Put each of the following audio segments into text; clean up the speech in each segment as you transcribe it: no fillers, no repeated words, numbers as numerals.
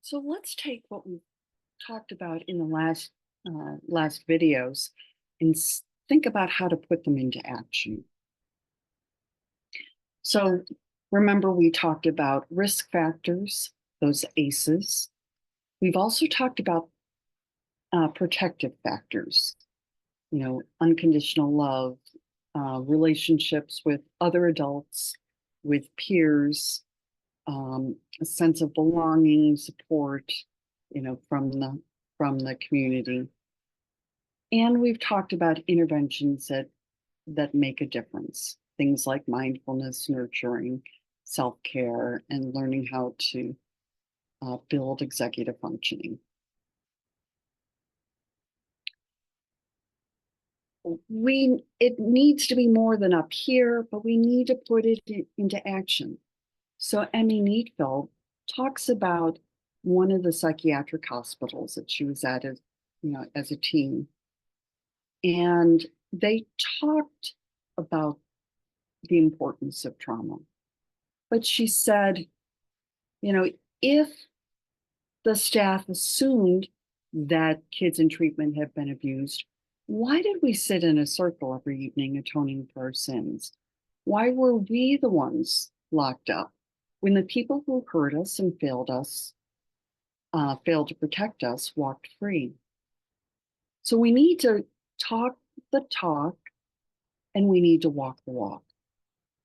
So let's take what we talked about in the last videos and think about how to put them into action. So remember, we talked about risk factors, those ACEs. We've also talked about protective factors, unconditional love, relationships with other adults, with peers, a sense of belonging, support, from the community. And we've talked about interventions that make a difference. Things like mindfulness, nurturing, self-care, and learning how to build executive functioning. It needs to be more than up here, but we need to put it into action. So Emmy Neatfeld talks about one of the psychiatric hospitals that she was at as a teen. And they talked about the importance of trauma. But she said, if the staff assumed that kids in treatment have been abused, why did we sit in a circle every evening atoning for our sins? Why were we the ones locked up when the people who hurt us and failed to protect us, walked free? So we need to talk the talk and we need to walk the walk.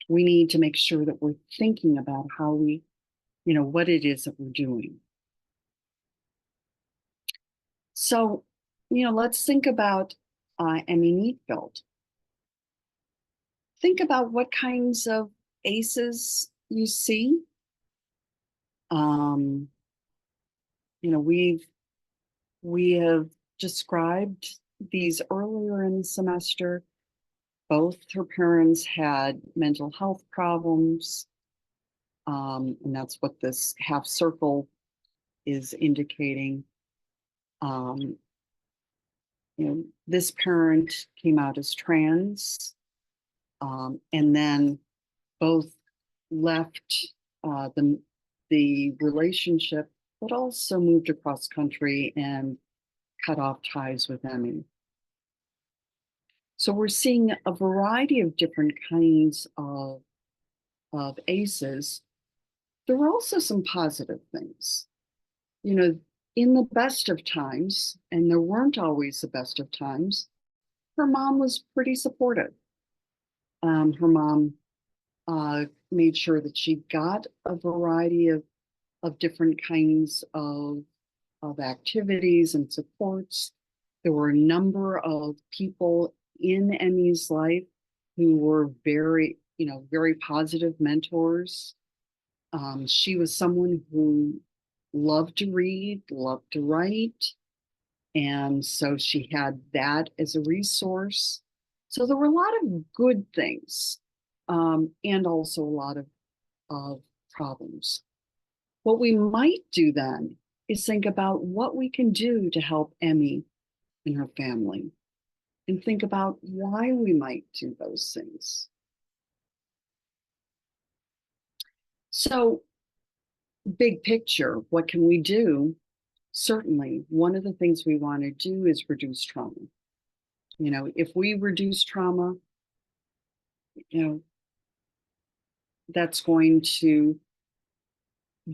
We need to make sure that we're thinking about how what it is that we're doing. So, let's think about Emmy Neatfeld. Think about what kinds of ACEs you see. We have described these earlier in the semester. Both her parents had mental health problems, and that's what this half circle is indicating. This parent came out as trans, and then both left the relationship, but also moved across country and cut off ties with Emmy. So we're seeing a variety of different kinds of ACEs. There were also some positive things. In the best of times, and there weren't always the best of times, her mom was pretty supportive. Her mom made sure that she got a variety of different kinds of activities and supports. There were a number of people in Emmy's life who were very positive mentors. She was someone who loved to read, loved to write. And so she had that as a resource. So there were a lot of good things, and also a lot of problems. What we might do then is think about what we can do to help Emmy and her family, and think about why we might do those things. So, big picture, what can we do? Certainly, one of the things we want to do is reduce trauma. If we reduce trauma, that's going to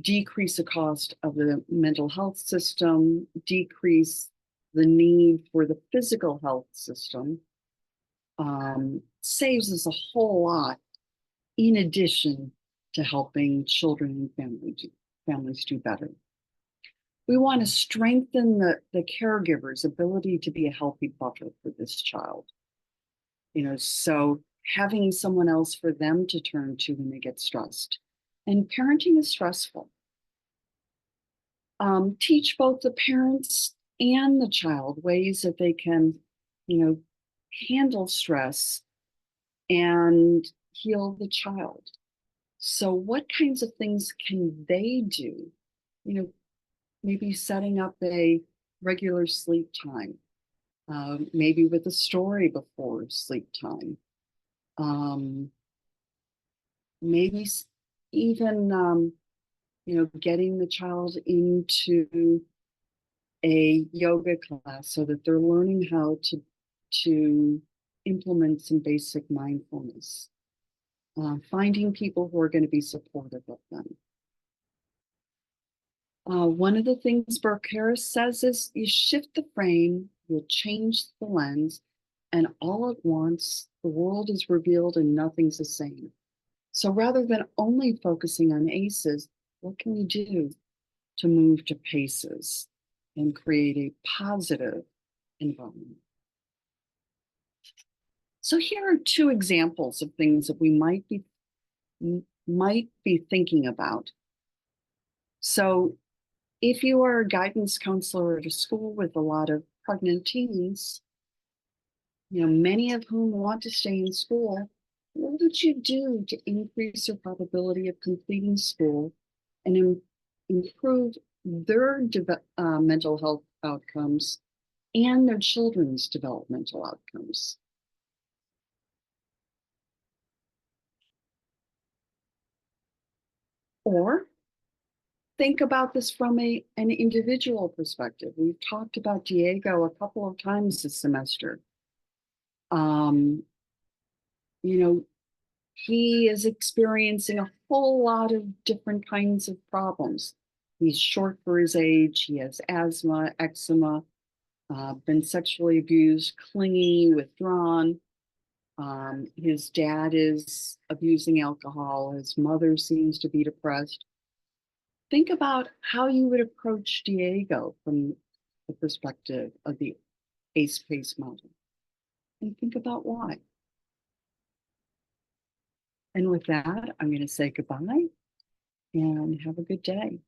decrease the cost of the mental health system, decrease the need for the physical health system, saves us a whole lot, in addition to helping children and families do better. We want to strengthen the caregiver's ability to be a healthy buffer for this child. So having someone else for them to turn to when they get stressed. And parenting is stressful. Teach both the parents and the child ways that they can, handle stress and heal the child. So what kinds of things can they do? Maybe setting up a regular sleep time, maybe with a story before sleep time. Maybe even, getting the child into a yoga class so that they're learning how to implement some basic mindfulness, finding people who are going to be supportive of them. One of the things Burke Harris says is you shift the frame, you'll change the lens, and all at once the world is revealed and nothing's the same. So rather than only focusing on ACEs, what can we do to move to PACEs and create a positive environment? So here are two examples of things that we might be thinking about. So if you are a guidance counselor at a school with a lot of pregnant teens, many of whom want to stay in school, what would you do to increase their probability of completing school and improve their mental health outcomes and their children's developmental outcomes? Or think about this from an individual perspective. We've talked about Diego a couple of times this semester. Um, you know, he is experiencing a whole lot of different kinds of problems. He's short for his age, he has asthma, eczema, been sexually abused, clingy, withdrawn. His dad is abusing alcohol, his mother seems to be depressed. Think about how you would approach Diego from the perspective of the ACE-PACE model, and think about why. And with that, I'm going to say goodbye and have a good day.